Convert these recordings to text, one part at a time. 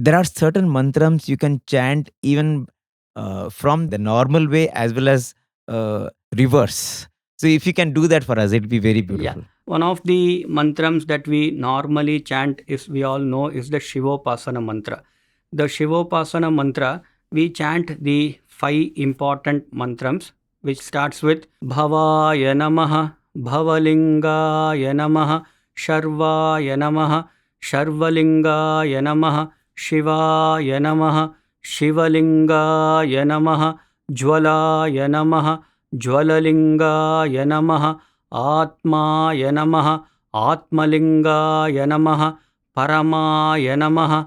there are certain mantras you can chant even from the normal way as well as reverse. So if you can do that for us, it'll be very beautiful. One of the mantrams that we normally chant is, we all know, is the Shivopasana mantra. The Shivopasana mantra, we chant the 5 important mantrams, which starts with Bhavaya Namaha, Bhavalingaya Namaha, Sharvaya Namaha, Sharvalingaya Namaha, Shivaya Namaha, Shivalingaya Namaha, Jwalaya Namaha, Jwalalingaya Namaha, Atmaya Namaha, Atmalingaya Namaha, Paramaya Namaha,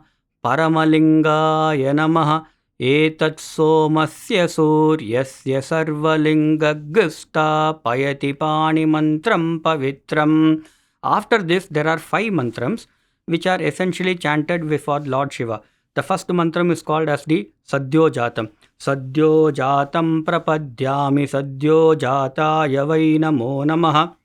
Paramalingaya Namaha, Etat Somasya Suryasya Sarvalingagasta Payati Pani Mantram Pavitram. After this, there are 5 mantrams which are essentially chanted before Lord Shiva. The first mantram is called as the Sadyo Jatam. Sadyo Jatam Prapadyami Sadyo Jataya Vai Namo Namaha.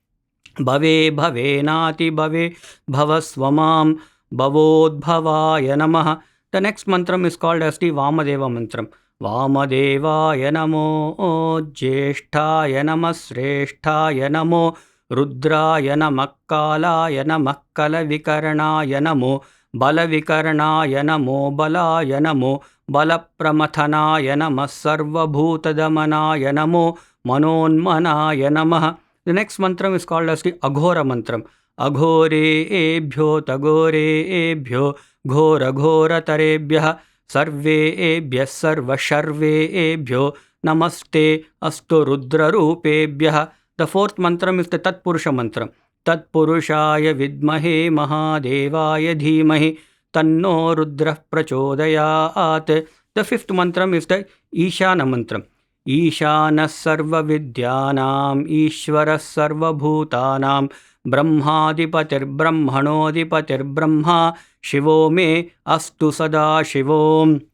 Bhave Bhavenati Bhave Bhavasvamam Bhavodbhavaya Namaha. The next mantram is called as the Vamadeva mantram. Vamadevaya Namo Jyeshtaya Namah Sreshtaya Namo Rudraya Namakkalaya Namakkala Vikaranaya Namo Balavikarnaya Namo Balaya Namo Balapramathanaya Namah Sarvabhutadamanaya Namo Manonmanaya Namaha. The next mantram is called as the Aghora mantram. Aghore-ebhyo tagore-ebhyo ghora-ghora-tarebhyah sarve-ebhyah sarva-sharve-ebhyo namaste astu rudra-rupebhyah. The fourth mantram is the Tatpurusha mantram. Tatpurushaya vidmahe mahadevaya dhimahi tanno rudra prachodayat. The fifth mantram is the Ishana mantram. Ishana sarva vidyanam Ishvara sarva bhutanam Brahmadipatir Brahmanodipatir Brahma Shivo me astu sada Shivom.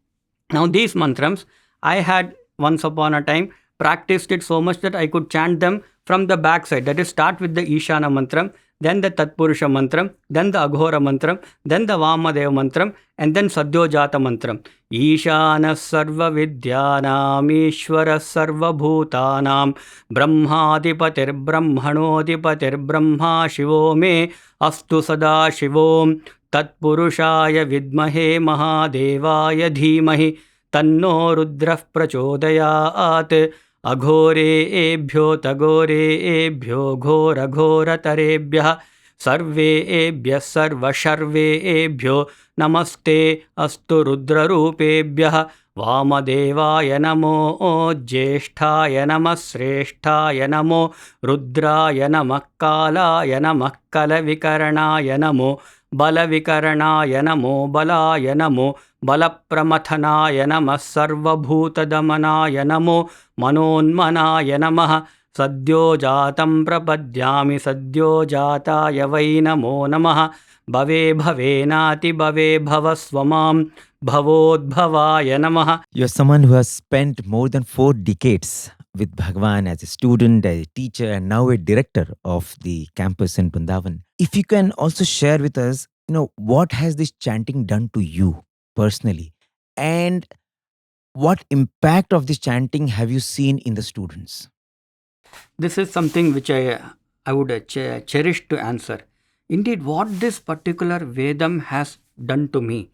Now these mantrams, I had once upon a time practiced it so much that I could chant them from the back side. That is, start with the Ishana mantram, then the Tatpurusha mantram, then the Aghora mantram, then the Vamadeva mantram, and then Sadyo Jata mantram. Ishana sarva vidyanam Ishvara sarva bhutanam Brahmadipatir Brahmanodipatir Brahma Shivo me astu sada Shivom. Tatpurushaya vidmahe mahadevaya dhimahi tanno rudra prachodayat. Aghore-ebhyo tagore-ebhyo ghora-ghora-tarebhyah sarve-ebhyah sarva-sharve-ebhyo namaste astu rudra-rupebhyah. Vamadevaya namo jyeshtaya namah sreshtaya namo rudraya namakkalaya namakkala vikaranaya namo balavikarnaya namo balaya namo balapramathanaya namah sarvabhutadamanaya namo manonmanaya namah. Sadyo jatam prapadyami sadyo jataya vai namo namah. Bhave bhavenati bhave bhavasvamam bhavodbhavaya namah. You're someone who has spent more than 4 decades with Bhagawan as a student, as a teacher, and now a director of the campus in Brindavan. If you can also share with us, what has this chanting done to you personally? And what impact of this chanting have you seen in the students? This is something which I would cherish to answer. Indeed, what this particular Vedam has done to me,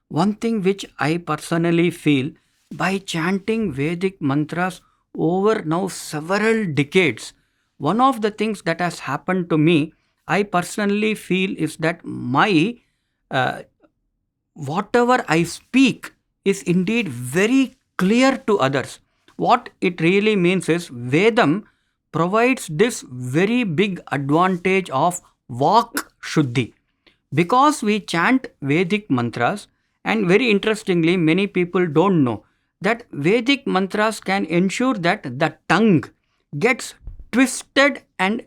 one thing which I personally feel, by chanting Vedic mantras over now several decades, one of the things that has happened to me, I personally feel, is that my whatever I speak is indeed very clear to others. What it really means is, Vedam provides this very big advantage of Vak Shuddhi. Because we chant Vedic mantras, and very interestingly, many people don't know that Vedic mantras can ensure that the tongue gets twisted and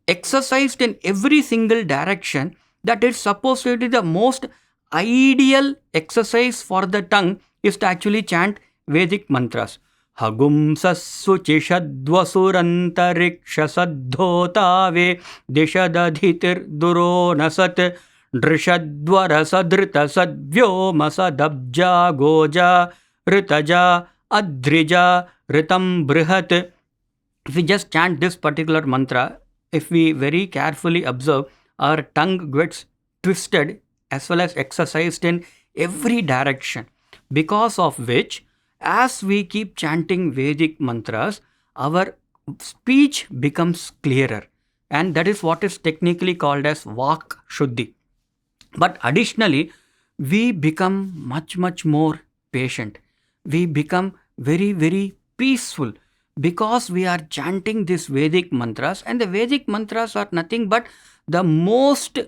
exercised in every single direction. That is supposed to be the most ideal exercise for the tongue, is to actually chant Vedic mantras. Hagum sassuchishadvasurantariksha saddhotave dishadadhitir duro nasat Drishadvara sadrita sadvyoma sadabja goja ritaja adrija ritam brihat. If we just chant this particular mantra, if we very carefully observe, our tongue gets twisted as well as exercised in every direction. Because of which, as we keep chanting Vedic mantras, our speech becomes clearer. And that is what is technically called as Vak Shuddhi. But additionally, we become much more patient. We become very peaceful because we are chanting these Vedic mantras. And the Vedic mantras are nothing but the most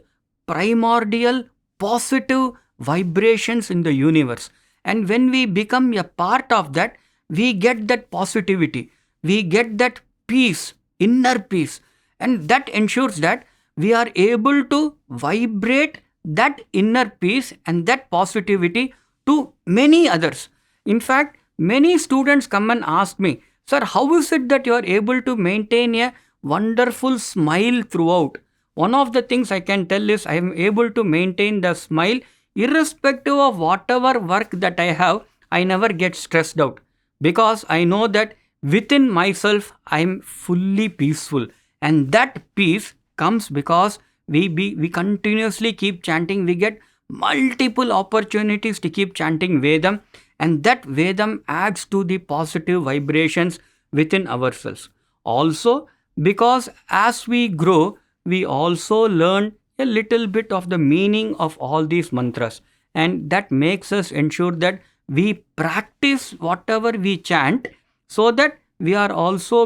primordial positive vibrations in the universe. And when we become a part of that, we get that positivity, we get that peace, inner peace, and that ensures that we are able to vibrate that inner peace and that positivity to many others. In fact, many students come and ask me, "Sir, how is it that you are able to maintain a wonderful smile throughout?" One of the things I can tell is I am able to maintain the smile irrespective of whatever work that I have. I never get stressed out because I know that within myself I am fully peaceful, and that peace comes because we continuously keep chanting. We get multiple opportunities to keep chanting Vedam, and that Vedam adds to the positive vibrations within ourselves. Also, because as we grow, we also learn a little bit of the meaning of all these mantras, and that makes us ensure that we practice whatever we chant, so that we also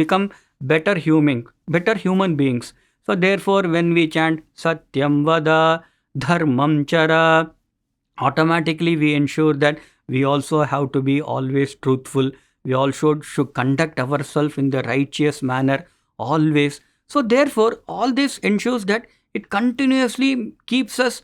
become better human beings. So therefore, when we chant Satyam Vada, Dharmam Chara, automatically we ensure that we also have to be always truthful. We also should conduct ourselves in the righteous manner always. So therefore, all this ensures that it continuously keeps us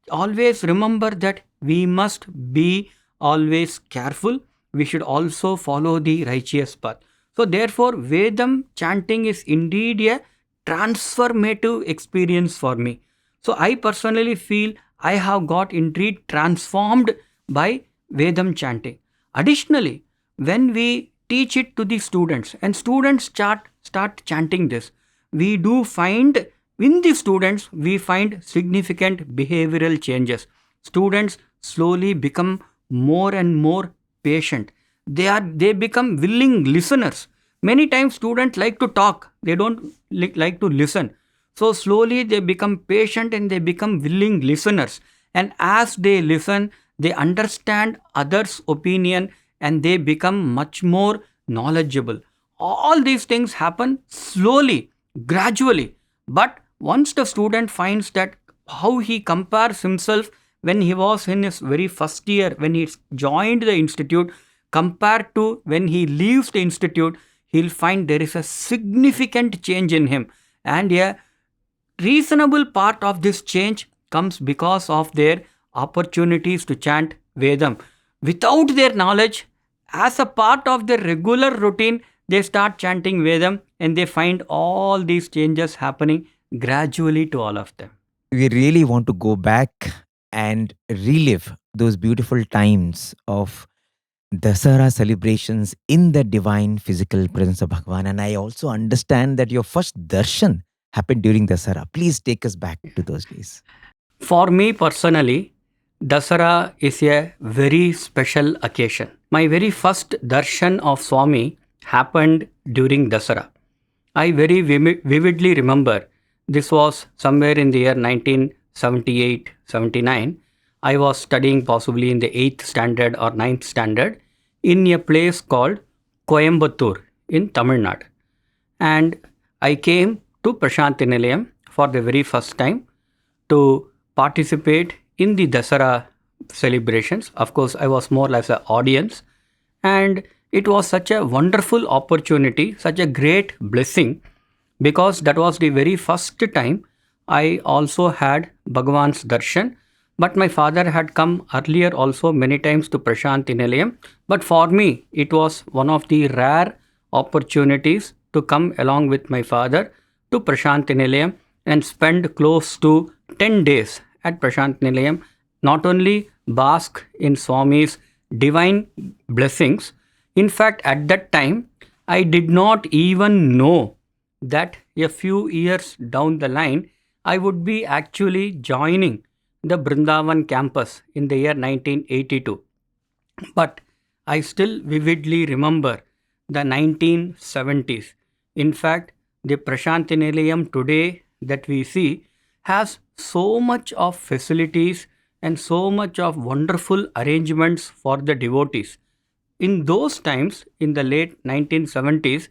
always remember that we must be always careful. We should also follow the righteous path. So therefore, Vedam chanting is indeed a transformative experience for me. So I personally feel I have got indeed transformed by Vedam chanting. Additionally, when we teach it to the students and students start chanting this, we do find in the students, we find significant behavioral changes. Students slowly become more and more patient. They become willing listeners. Many times students like to talk, they don't like to listen. So slowly they become patient and they become willing listeners. And as they listen, they understand others' opinion and they become much more knowledgeable. All these things happen slowly, gradually. But once the student finds that how he compares himself when he was in his very first year, when he joined the institute, compared to when he leaves the institute, he'll find there is a significant change in him. And a reasonable part of this change comes because of their opportunities to chant Vedam. Without their knowledge, as a part of their regular routine, they start chanting Vedam and they find all these changes happening gradually to all of them. We really want to go back and relive those beautiful times of Dasara celebrations in the divine physical presence of Bhagavan. And I also understand that your first darshan happened during Dasara. Please take us back to those days. For me personally, Dasara is a very special occasion. My very first darshan of Swami happened during Dasara. I very vividly remember this was somewhere in the year 1978-79. I was studying possibly in the 8th standard or 9th standard in a place called Coimbatore in Tamil Nadu. And I came to Prasanthi Nilayam for the very first time to participate in the Dasara celebrations. Of course, I was more like an audience, and it was such a wonderful opportunity, such a great blessing, because that was the very first time I also had Bhagavan's darshan. But my father had come earlier also many times to Prasanthi Nilayam. But for me, it was one of the rare opportunities to come along with my father to Prasanthi Nilayam and spend close to 10 days at Prasanthi Nilayam, not only bask in Swami's divine blessings, in fact, at that time, I did not even know that a few years down the line, I would be actually joining the Brindavan campus in the year 1982. But I still vividly remember the 1970s. In fact, the Prasanthi Nilayam today that we see has so much of facilities and so much of wonderful arrangements for the devotees. In those times, in the late 1970s,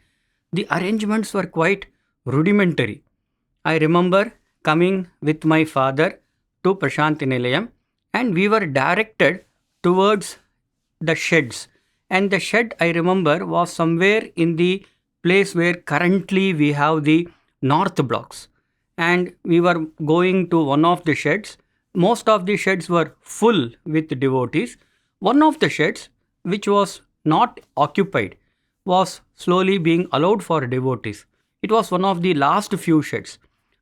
the arrangements were quite rudimentary. I remember coming with my father to Prasanthi Nilayam, and we were directed towards the sheds. And the shed, I remember, was somewhere in the place where currently we have the north blocks. And we were going to one of the sheds. Most of the sheds were full with devotees. One of the sheds, which was not occupied, was slowly being allowed for devotees. It was one of the last few sheds.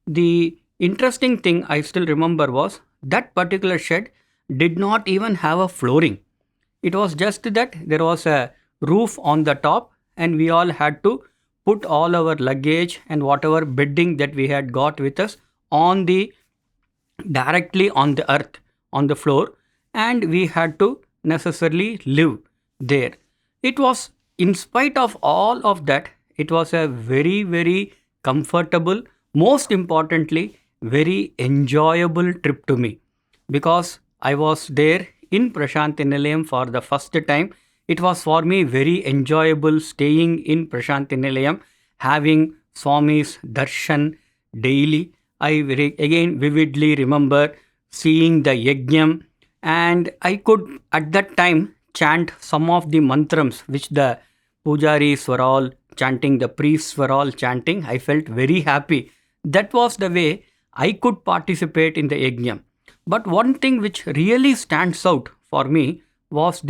The interesting thing I still remember was that particular shed did not even have a flooring. It was just that there was a roof on the top, and we all had to put all our luggage and whatever bedding that we had got with us on the directly on the earth, on the floor, and we had to necessarily live there. It was, in spite of all of that, it was a very, very comfortable, most importantly, very enjoyable trip to me, because I was there in Prasanthi Nilayam for the first time. It was for me very enjoyable staying in Prasanthi Nilayam, having Swami's darshan daily. I again vividly remember seeing the yajnam, and I could at that time chant some of the mantrams which the pujaris were all chanting, the priests were all chanting. I felt very happy. That was the way I could participate in the yajnam. But one thing which really stands out for me was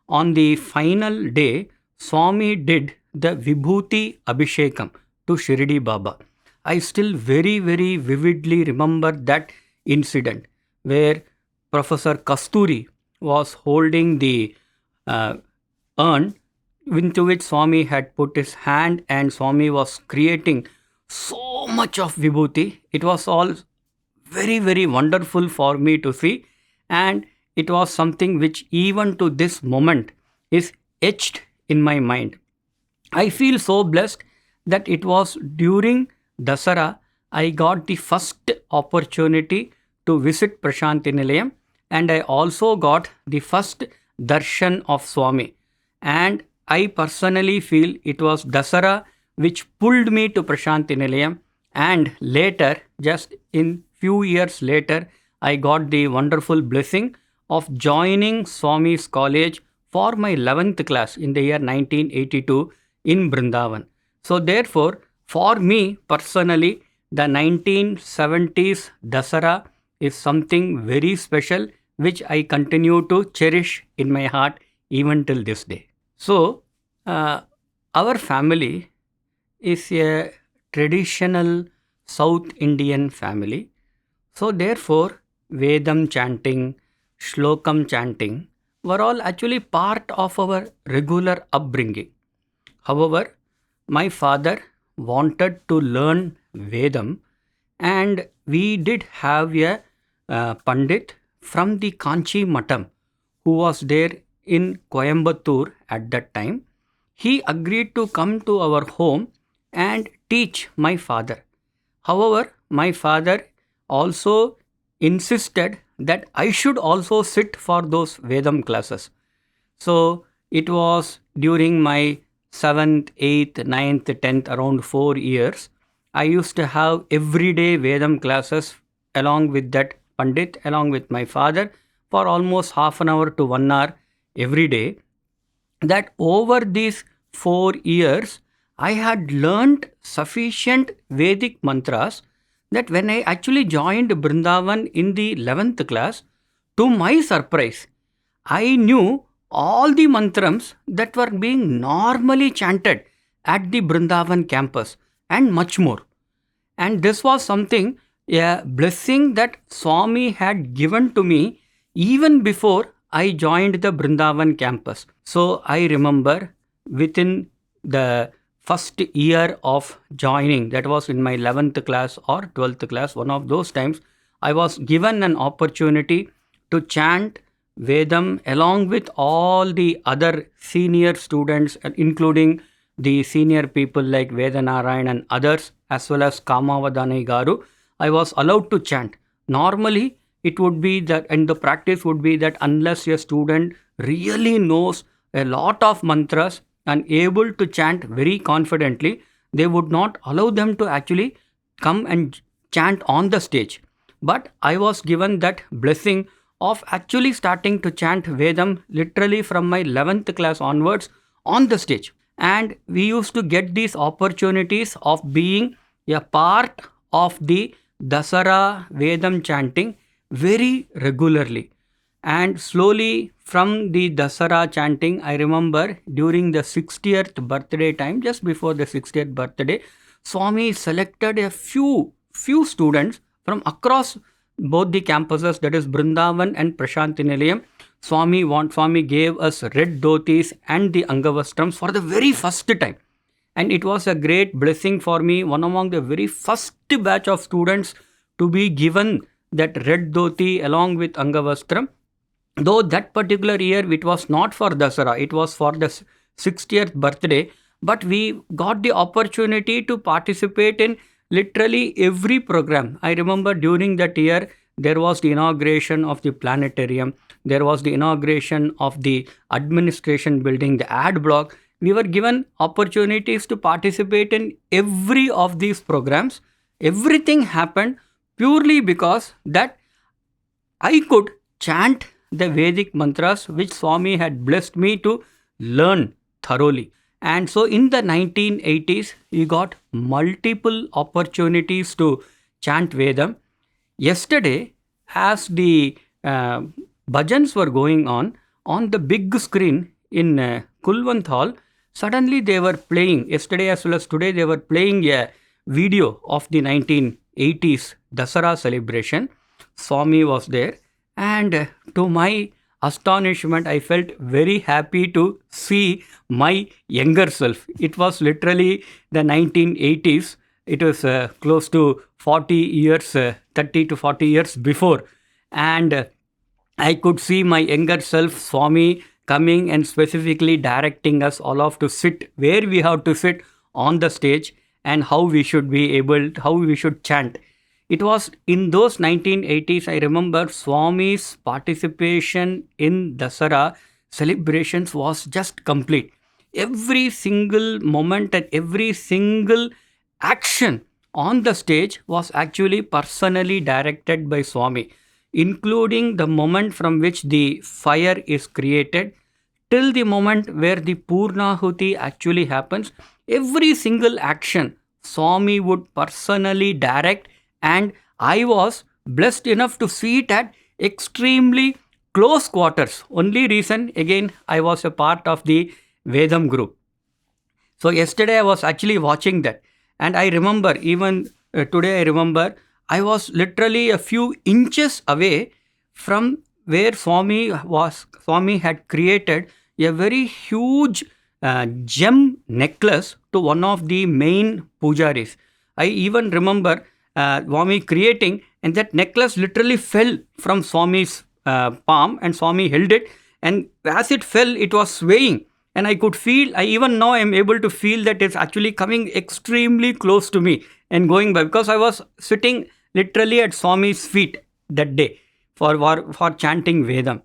on the final day, Swami did the Vibhuti Abhishekam to Shirdi Baba. I still very, very vividly remember that incident where Professor Kasturi was holding the urn into which Swami had put his hand, and Swami was creating so much of Vibhuti. It was all very, very wonderful for me to see, and it was something which even to this moment is etched in my mind. I feel so blessed that it was during Dasara I got the first opportunity to visit Prasanthi Nilayam, and I also got the first darshan of Swami. And I personally feel it was Dasara which pulled me to Prasanthi Nilayam, and later, just in few years later, I got the wonderful blessing of joining Swami's college for my 11th class in the year 1982 in Brindavan. So therefore, for me personally, the 1970s Dasara is something very special which I continue to cherish in my heart even till this day. So, our family is a traditional South Indian family. So therefore, Vedam chanting, Shlokam chanting were all actually part of our regular upbringing. However, my father wanted to learn Vedam, and we did have a Pandit from the Kanchi Matam who was there in Coimbatore at that time. He agreed to come to our home and teach my father. However, my father also insisted that I should also sit for those Vedam classes. So it was during my 7th, 8th, 9th, 10th, around 4 years, I used to have everyday Vedam classes along with that Pandit, along with my father, for almost half an hour to 1 hour every day. That over these 4 years, I had learnt sufficient Vedic mantras that when I actually joined Brindavan in the 11th class, to my surprise, I knew all the mantrams that were being normally chanted at the Brindavan campus and much more. And this was something a blessing that Swami had given to me even before I joined the Brindavan campus. So I remember within the first year of joining, that was in my 11th class or 12th class, one of those times, I was given an opportunity to chant Vedam along with all the other senior students, including the senior people like Vedanarayan and others, as well as Kamavadani Garu. I was allowed to chant. Normally, it would be that, and the practice would be that unless a student really knows a lot of mantras and able to chant very confidently, they would not allow them to actually come and chant on the stage. But I was given that blessing of actually starting to chant Vedam literally from my 11th class onwards on the stage. And we used to get these opportunities of being a part of the Dasara Vedam chanting very regularly. And slowly from the Dasara chanting, I remember during the 60th birthday time, just before the 60th birthday, Swami selected a few students from across both the campuses, that is Brindavan and Prasanthi Nilayam. Swami gave us red dhotis and the Angavastrams for the very first time. And it was a great blessing for me, one among the very first batch of students to be given that red dhoti along with Angavastram. Though that particular year it was not for Dasara, it was for the 60th birthday, but we got the opportunity to participate in literally every program. I remember during that year, there was the inauguration of the planetarium, there was the inauguration of the administration building, the ad block. We were given opportunities to participate in every of these programs. Everything happened purely because that I could chant the Vedic mantras which Swami had blessed me to learn thoroughly. And so in the 1980s, we got multiple opportunities to chant Vedam. Yesterday, as the bhajans were going on the big screen in Kulwant Hall, suddenly they were playing, yesterday as well as today, they were playing a video of the 1980s Dasara celebration. Swami was there, and to my astonishment, I felt very happy to see my younger self. It was literally the 1980s. It was close to 40 years, 30 to 40 years before. And I could see my younger self, Swami, coming and specifically directing us all off to sit where we have to sit on the stage and how we should chant. It was in those 1980s, I remember Swami's participation in Dasara celebrations was just complete. Every single moment and every single action on the stage was actually personally directed by Swami, including the moment from which the fire is created till the moment where the Purnahuti actually happens. Every single action Swami would personally direct, and I was blessed enough to see it at extremely close quarters. Only reason, again, I was a part of the Vedam Group. So yesterday I was actually watching that, and I remember even today I remember I was literally a few inches away from where Swami had created a very huge gem necklace to one of the main pujaris. I even remember Swami creating, and that necklace literally fell from Swami's palm, and Swami held it, and as it fell, it was swaying. And I could feel, even now I am able to feel that it's actually coming extremely close to me and going by, because I was sitting literally at Swami's feet that day for chanting Vedam.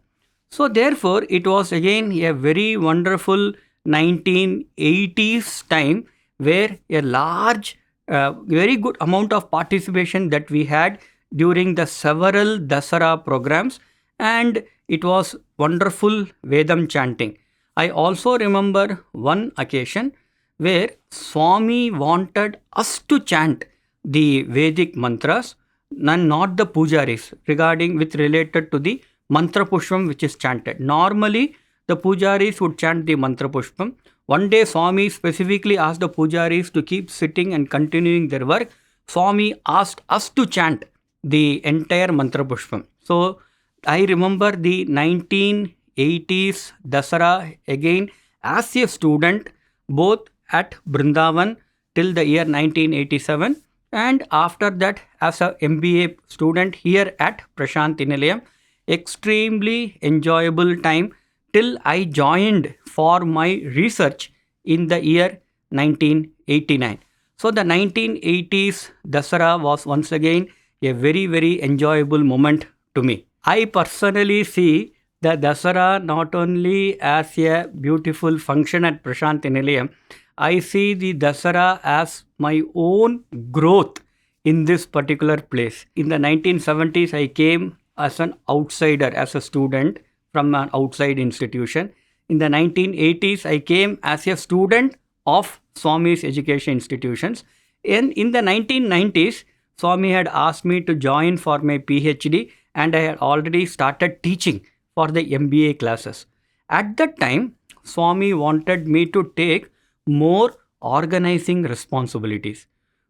So therefore, it was again a very wonderful 1980s time where a large, very good amount of participation that we had during the several Dasara programs, and it was wonderful Vedam chanting. I also remember one occasion where Swami wanted us to chant the Vedic mantras and not the pujaris related to the mantra pushpam which is chanted. Normally, the pujaris would chant the mantra pushpam. One day, Swami specifically asked the pujaris to keep sitting and continuing their work. Swami asked us to chant the entire Mantra Pushpam. So I remember the 1980s Dasara again as a student, both at Brindavan till the year 1987, and after that as a MBA student here at Prasanthi Nilayam. Extremely enjoyable time till I joined for my research in the year 1989. So the 1980s Dasara was once again a very, very enjoyable moment to me. I personally see the Dasara not only as a beautiful function at Prasanthi Nilayam, I see the Dasara as my own growth in this particular place. In the 1970s, I came as an outsider, as a student from an outside institution. In the 1980s, I came as a student of Swami's education institutions. And in the 1990s, Swami had asked me to join for my PhD, and I had already started teaching for the MBA classes. At that time, Swami wanted me to take more organizing responsibilities.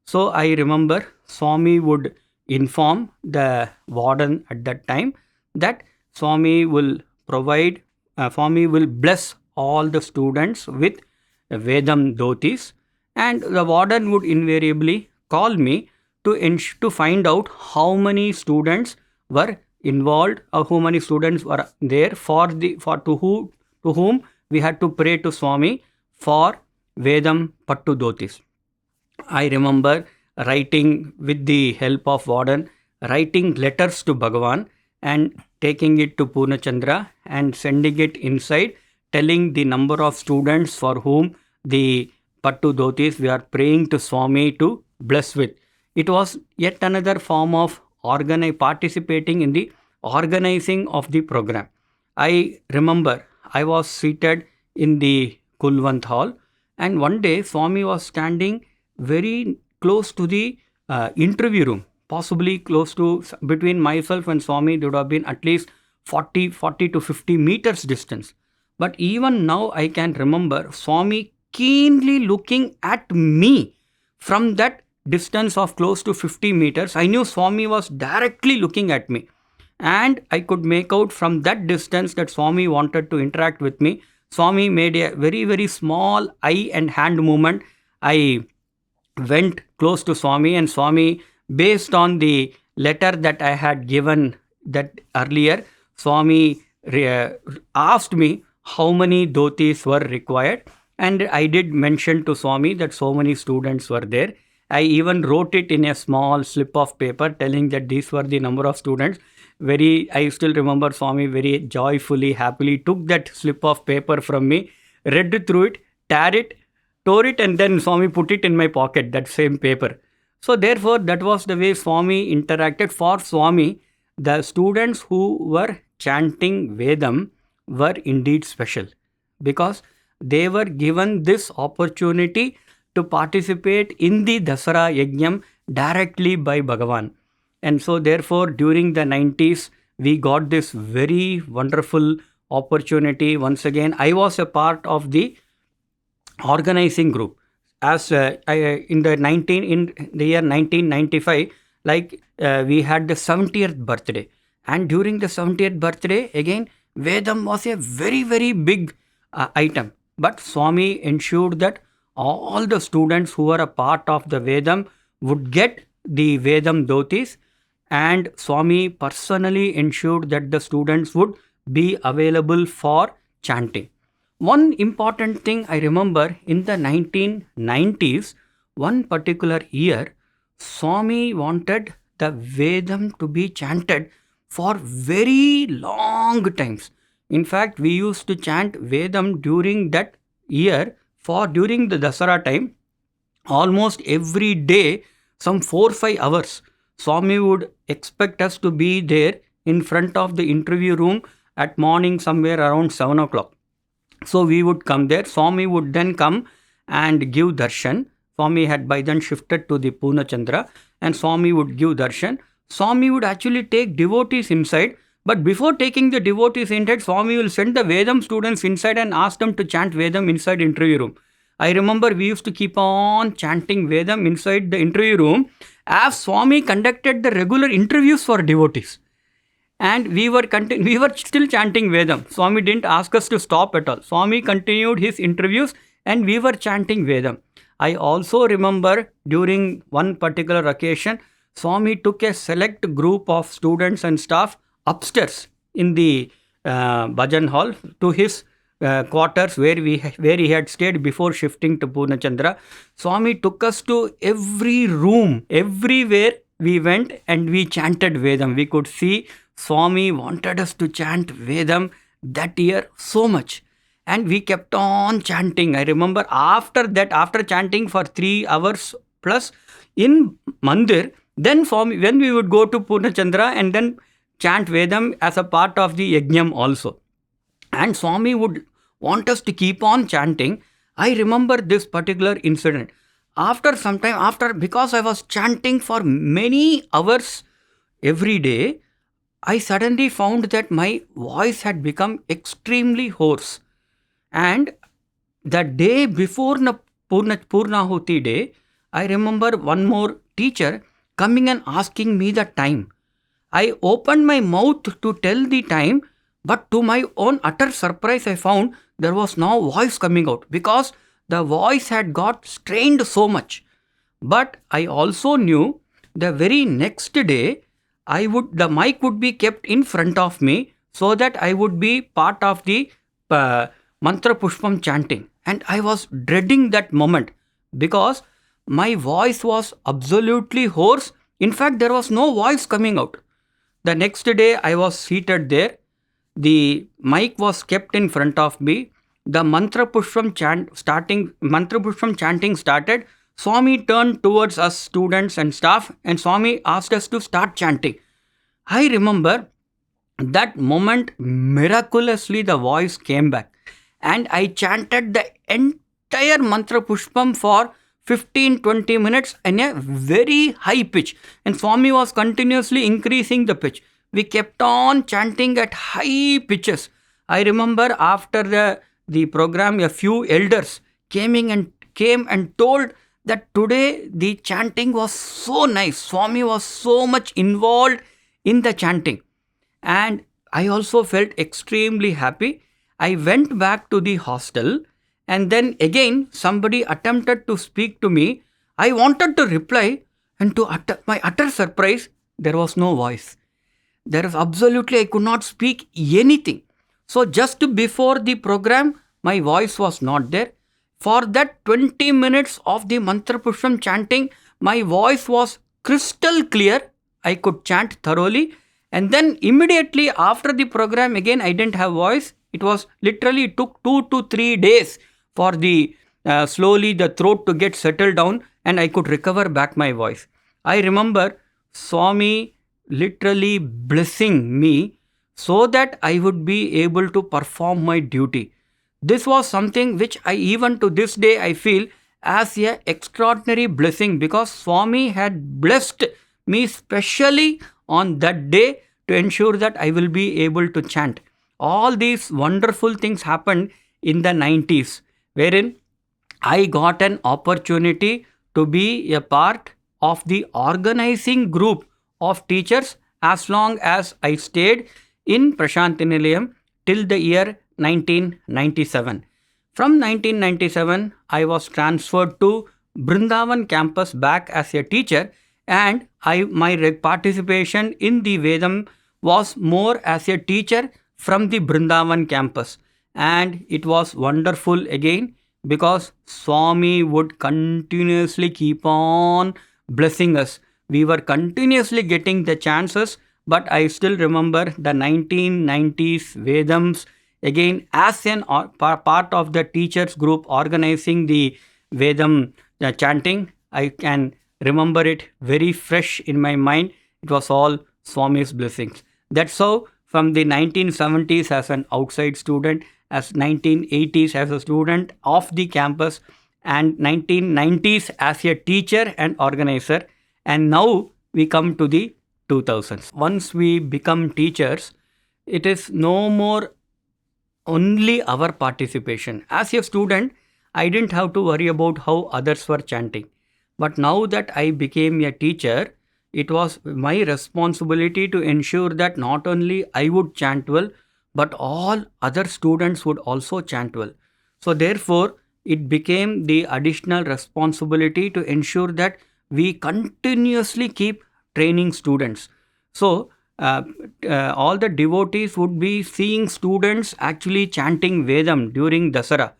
So I remember Swami would inform the warden at that time that Swami will provide, Swami will bless all the students with Vedam dhotis, and the warden would invariably call me to find out how many students were involved or how many students were there to whom we had to pray to Swami for Vedam Pattu dhotis. I remember writing with the help of warden, writing letters to Bhagawan and taking it to Purnachandra and sending it inside, telling the number of students for whom the Pattu dhotis we are praying to Swami to bless with. It was yet another form of participating in the organizing of the program. I remember I was seated in the Kulwant hall, and one day Swami was standing very close to the interview room, possibly close to, between myself and Swami, there would have been at least 40 to 50 meters distance. But even now I can remember Swami keenly looking at me from that distance of close to 50 meters. I knew Swami was directly looking at me, and I could make out from that distance that Swami wanted to interact with me. Swami made a very, very small eye and hand movement. I went close to Swami, and Swami, based on the letter that I had given that earlier, Swami asked me how many dhotis were required, and I did mention to Swami that so many students were there. I even wrote it in a small slip of paper telling that these were the number of students. I still remember Swami very joyfully, happily took that slip of paper from me, read through it, tore it, and then Swami put it in my pocket, that same paper. So therefore, that was the way Swami interacted. For Swami, the students who were chanting Vedam were indeed special, because they were given this opportunity to participate in the Dasara Yajnam directly by Bhagawan. And so therefore, during the 90s, we got this very wonderful opportunity. Once again, I was a part of the organizing group. As in the year 1995, we had the 70th birthday. And during the 70th birthday, again, Vedam was a very, very big item. But Swami ensured that all the students who were a part of the Vedam would get the Vedam dhotis, and Swami personally ensured that the students would be available for chanting. One important thing I remember, in the 1990s, one particular year, Swami wanted the Vedam to be chanted for very long times. In fact, we used to chant Vedam during that year, during the Dasara time, almost every day, some 4-5 hours. Swami would expect us to be there in front of the interview room at morning somewhere around 7 o'clock. So we would come there. Swami would then come and give darshan. Swami had by then shifted to the Purnachandra, and Swami would give darshan. Swami would actually take devotees inside, but before taking the devotees inside, Swami will send the Vedam students inside and ask them to chant Vedam inside interview room. I remember we used to keep on chanting Vedam inside the interview room, as Swami conducted the regular interviews for devotees. And we were still chanting Vedam. Swami didn't ask us to stop at all. Swami continued his interviews and we were chanting Vedam. I also remember during one particular occasion, Swami took a select group of students and staff upstairs in the bhajan hall to his quarters where he had stayed before shifting to Purnachandra. Swami took us to every room, everywhere we went, and we chanted Vedam. We could see Swami wanted us to chant Vedam that year so much. And we kept on chanting. I remember after chanting for 3 hours plus in Mandir, then when we would go to Purnachandra and then chant Vedam as a part of the Yajnam also. And Swami would want us to keep on chanting. I remember this particular incident. After some time, because I was chanting for many hours every day, I suddenly found that my voice had become extremely hoarse. And the day before Purnahuti day, I remember one more teacher coming and asking me the time. I opened my mouth to tell the time, but to my own utter surprise, I found there was no voice coming out because the voice had got strained so much. But I also knew the very next day, the mic would be kept in front of me so that I would be part of the Mantra Pushpam chanting. And I was dreading that moment because my voice was absolutely hoarse. In fact, there was no voice coming out. The next day, I was seated there. The mic was kept in front of me. The Mantra Pushpam chanting started. Swami turned towards us students and staff, and Swami asked us to start chanting. I remember that moment, miraculously the voice came back and I chanted the entire Mantra Pushpam for 15-20 minutes in a very high pitch, and Swami was continuously increasing the pitch. We kept on chanting at high pitches. I remember after the program, a few elders came and told that today the chanting was so nice. Swami was so much involved in the chanting. And I also felt extremely happy. I went back to the hostel and then again somebody attempted to speak to me. I wanted to reply, and to my utter surprise, there was no voice. There is absolutely, I could not speak anything. So just before the program, my voice was not there. For that 20 minutes of the Mantra Pushpam chanting, my voice was crystal clear. I could chant thoroughly. And then immediately after the program, again, I didn't have voice. It was literally, it took 2 to 3 days for slowly the throat to get settled down and I could recover back my voice. I remember Swami literally blessing me so that I would be able to perform my duty. This was something which I even to this day I feel as a extraordinary blessing because Swami had blessed me specially on that day to ensure that I will be able to chant. All these wonderful things happened in the 90s, wherein I got an opportunity to be a part of the organizing group of teachers as long as I stayed in Prasanthi Nilayam till the year 1997. From 1997, I was transferred to Brindavan Campus back as a teacher, and my participation in the Vedam was more as a teacher from the Brindavan campus. And it was wonderful again because Swami would continuously keep on blessing us. We were continuously getting the chances, but I still remember the 1990s Vedams. Again, as an part of the teachers group organizing the Vedam chanting, I can remember it very fresh in my mind. It was all Swami's blessings. That's how from the 1970s as an outside student, as 1980s as a student of the campus, and 1990s as a teacher and organizer, and now we come to the 2000s. Once we become teachers, it is no more only our participation. As a student, I didn't have to worry about how others were chanting. But now that I became a teacher, it was my responsibility to ensure that not only I would chant well, but all other students would also chant well. So, therefore, it became the additional responsibility to ensure that we continuously keep training students. So, all the devotees would be seeing students actually chanting Vedam during Dasara.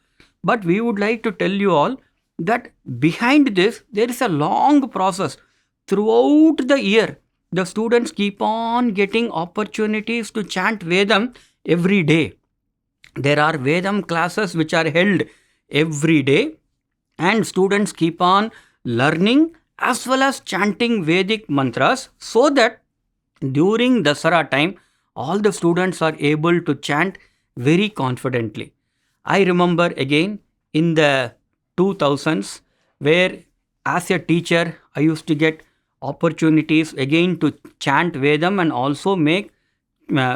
But we would like to tell you all that behind this, there is a long process. Throughout the year, the students keep on getting opportunities to chant Vedam every day. There are Vedam classes which are held every day, and students keep on learning as well as chanting Vedic mantras, so that during Dasara time, all the students are able to chant very confidently. I remember again in the 2000s, where as a teacher I used to get opportunities again to chant Vedam and also make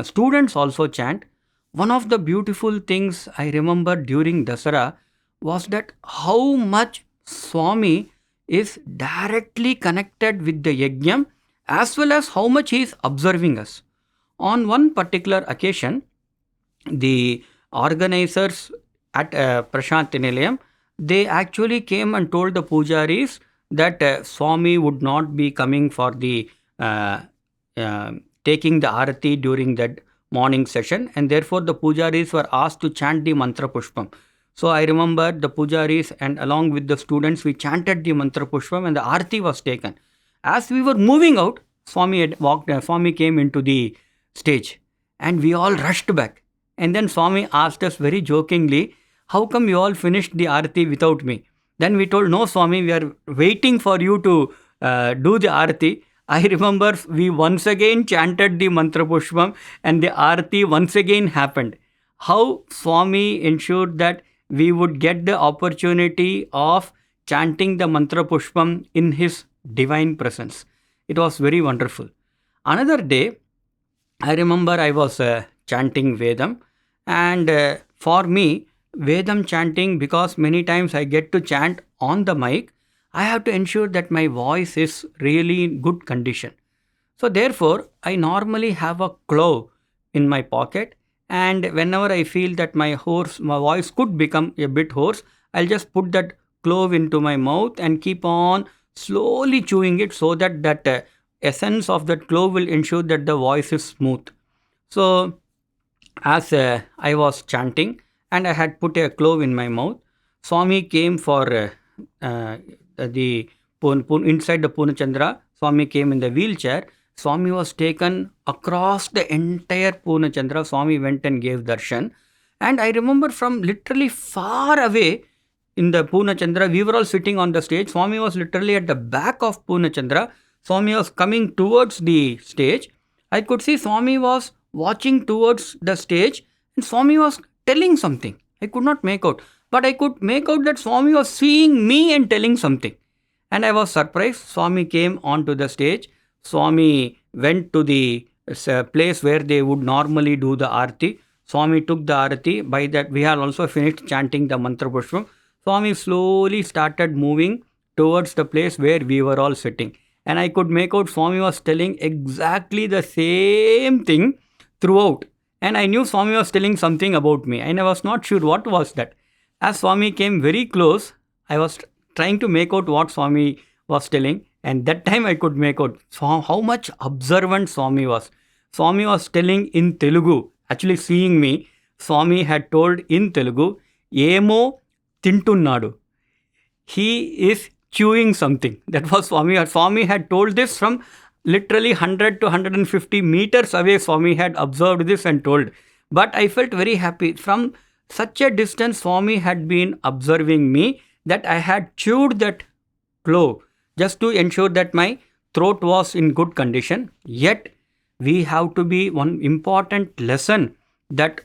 students also chant. One of the beautiful things I remember during Dasara was that how much Swami is directly connected with the yajnam, as well as how much he is observing us. On one particular occasion, the organizers at Prasanthi Nilayam, they actually came and told the pujaris that Swami would not be coming for the uh, taking the arati during that morning session, and therefore the pujaris were asked to chant the mantra pushpam. So I remember the pujaris and along with the students we chanted the mantra pushpam and the arati was taken. As we were moving out, Swami came into the stage and we all rushed back. And then Swami asked us very jokingly, how come you all finished the arati without me? Then we told, no Swami, we are waiting for you to do the arati. I remember we once again chanted the mantra pushpam and the arati once again happened. How Swami ensured that we would get the opportunity of chanting the mantra pushpam in his divine presence. It was very wonderful. Another day, I remember I was chanting Vedam, and for me, Vedam chanting, because many times I get to chant on the mic, I have to ensure that my voice is really in good condition. So, therefore, I normally have a clove in my pocket, and whenever I feel that my voice could become a bit hoarse, I'll just put that clove into my mouth and keep on slowly chewing it, so that essence of that clove will ensure that the voice is smooth. So, as I was chanting and I had put a clove in my mouth, Swami came for the inside the Purnachandra. Swami came in the wheelchair. Swami was taken across the entire Purnachandra. Swami went and gave darshan. And I remember from literally far away in the Purnachandra, we were all sitting on the stage. Swami was literally at the back of Purnachandra. Swami was coming towards the stage. I could see Swami was watching towards the stage and Swami was telling something. I could not make out. But I could make out that Swami was seeing me and telling something. And I was surprised. Swami came onto the stage. Swami went to the place where they would normally do the arati. Swami took the arati. By that, we had also finished chanting the mantra pushpam. Swami slowly started moving towards the place where we were all sitting. And I could make out Swami was telling exactly the same thing throughout. And I knew Swami was telling something about me. And I was not sure what was that. As Swami came very close, I was trying to make out what Swami was telling. And that time I could make out how much observant Swami was. Swami was telling in Telugu, actually seeing me, Swami had told in Telugu, Emo Tintunnadu. He is chewing something. That was Swami. Swami had told this from literally 100 to 150 meters away. Swami had observed this and told. But I felt very happy. From such a distance, Swami had been observing me, that I had chewed that clove just to ensure that my throat was in good condition. Yet, we have to be one important lesson that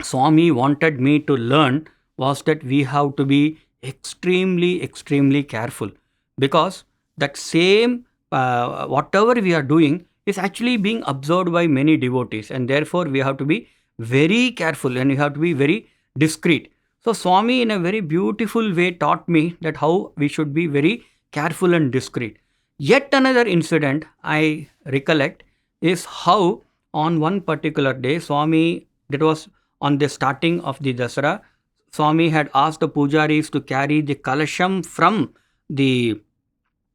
Swami wanted me to learn was that we have to be extremely careful, because that same whatever we are doing is actually being observed by many devotees, and therefore we have to be very careful and we have to be very discreet. So Swami in a very beautiful way taught me that how we should be very careful and discreet. Yet another incident I recollect is how on one particular day, Swami, that was on the starting of the Dasara, Swami had asked the pujaris to carry the kalasham from the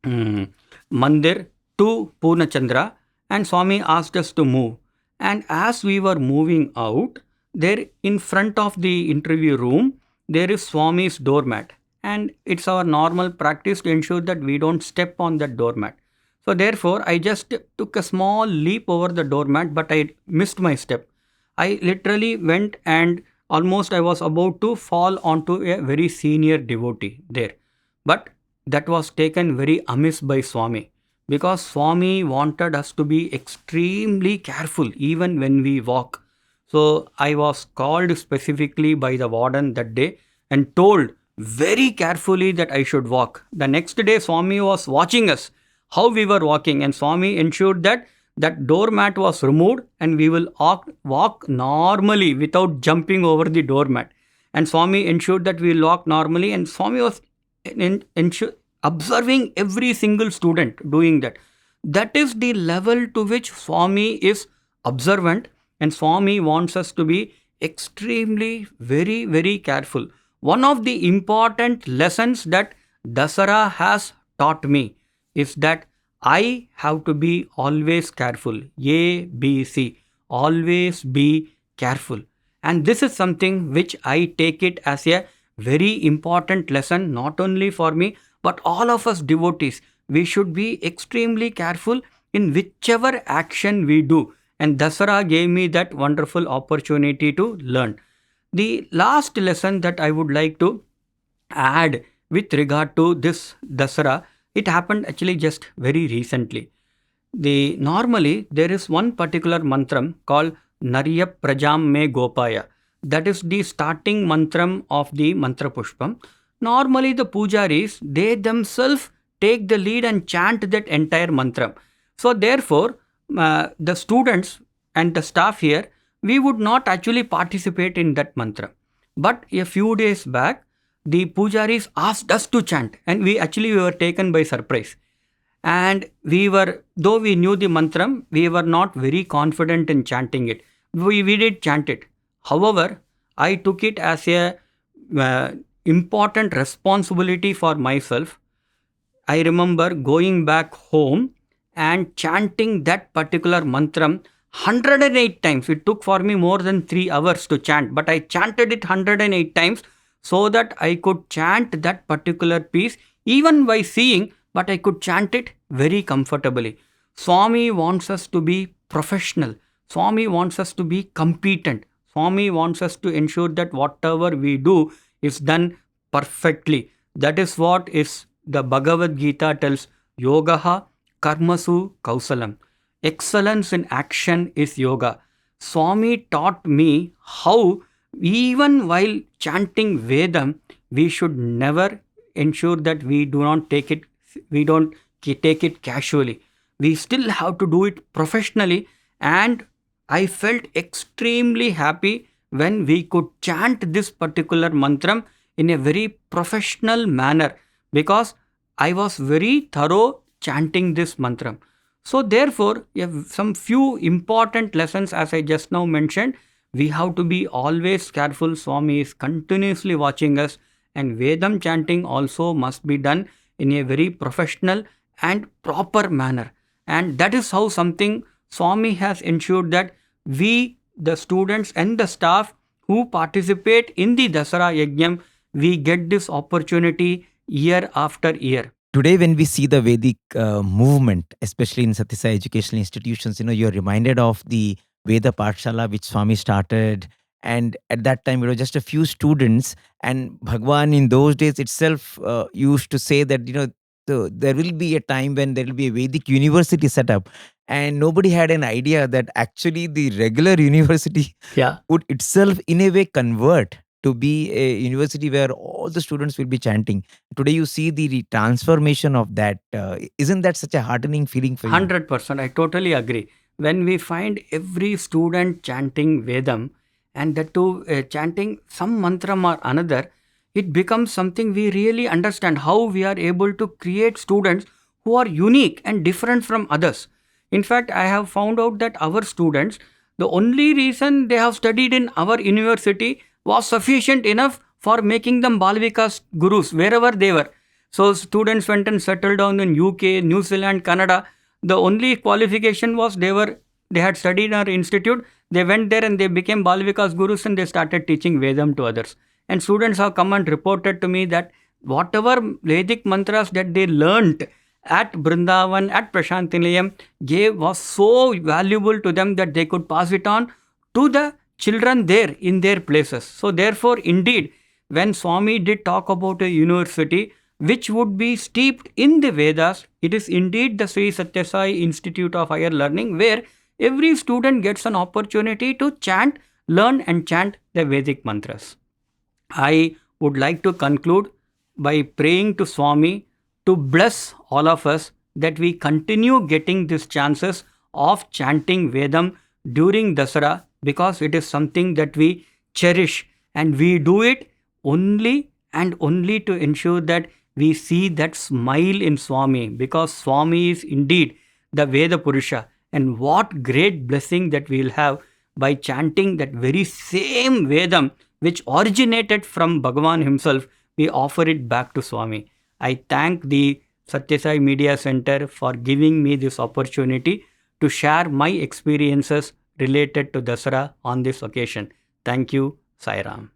mandir to Purnachandra, and Swami asked us to move. And as we were moving out, there in front of the interview room, there is Swami's doormat. And it's our normal practice to ensure that we don't step on that doormat. So therefore, I just took a small leap over the doormat, but I missed my step. I literally went and almost I was about to fall onto a very senior devotee there. But that was taken very amiss by Swami, because Swami wanted us to be extremely careful even when we walk. So I was called specifically by the warden that day and told very carefully that I should walk. The next day, Swami was watching us, how we were walking, and Swami ensured that that doormat was removed and we will walk normally without jumping over the doormat. And Swami ensured that we will walk normally, and Swami was observing every single student doing that. That is the level to which Swami is observant, and Swami wants us to be extremely, very, very careful. One of the important lessons that Dasara has taught me is that I have to be always careful. A, B, C. Always be careful. And this is something which I take it as a very important lesson, not only for me, but all of us devotees. We should be extremely careful in whichever action we do. And Dasara gave me that wonderful opportunity to learn. The last lesson that I would like to add with regard to this Dasara, it happened actually just very recently. Normally there is one particular mantram called Narya Prajam Me Gopaya. That is the starting mantram of the mantra pushpam. Normally the pujaris, they themselves take the lead and chant that entire mantram. So therefore, the students and the staff here, we would not actually participate in that mantra. But a few days back, the pujaris asked us to chant, and we were taken by surprise. And though we knew the mantram, we were not very confident in chanting it. We did chant it. However, I took it as a important responsibility for myself. I remember going back home and chanting that particular mantram 108 times. It took for me more than 3 hours to chant, but I chanted it 108 times so that I could chant that particular piece even by seeing, but I could chant it very comfortably. Swami wants us to be professional. Swami wants us to be competent. Swami wants us to ensure that whatever we do is done perfectly. That is what is the Bhagavad Gita tells, Yogaha Karmasu Kausalam. Excellence in action is yoga. Swami taught me how even while chanting Vedam, we should never ensure that we don't take it casually. We still have to do it professionally, and I felt extremely happy when we could chant this particular mantram in a very professional manner, because I was very thorough chanting this mantram. So therefore, some few important lessons, as I just now mentioned. We have to be always careful. Swami is continuously watching us, and Vedam chanting also must be done in a very professional and proper manner. And that is how something Swami has ensured that we, the students and the staff who participate in the Dasara Yajnam, we get this opportunity year after year. Today, when we see the Vedic movement, especially in Sathya educational institutions, you're reminded of the Veda Pathshala which Swami started. And at that time, just a few students. And Bhagawan in those days itself used to say that, there will be a time when there will be a Vedic university set up. And nobody had an idea that actually the regular university would itself in a way convert to be a university where all the students will be chanting. Today you see the transformation of that. Isn't that such a heartening feeling for you? 100%. I totally agree. When we find every student chanting Vedam, and that too chanting some mantram or another, it becomes something we really understand how we are able to create students who are unique and different from others. In fact, I have found out that our students, the only reason they have studied in our university was sufficient enough for making them Balvikas gurus wherever they were. So students went and settled down in UK, New Zealand, Canada. The only qualification was they had studied in our institute. They went there and they became Balvikas gurus and they started teaching Vedam to others. And students have come and reported to me that whatever Vedic mantras that they learnt at Brindavan, at Prasanthi Nilayam, was so valuable to them that they could pass it on to the children there in their places. So therefore, indeed, when Swami did talk about a university which would be steeped in the Vedas, it is indeed the Sri Sathya Sai Institute of Higher Learning, where every student gets an opportunity to chant, learn and chant the Vedic mantras. I would like to conclude by praying to Swami to bless all of us that we continue getting these chances of chanting Vedam during Dasara, because it is something that we cherish, and we do it only and only to ensure that we see that smile in Swami, because Swami is indeed the Veda Purusha. And what great blessing that we will have by chanting that very same Vedam which originated from Bhagawan himself. We offer it back to Swami. I thank the Sathya Sai Media Center for giving me this opportunity to share my experiences related to Dasara on this occasion. Thank you, Sai Ram.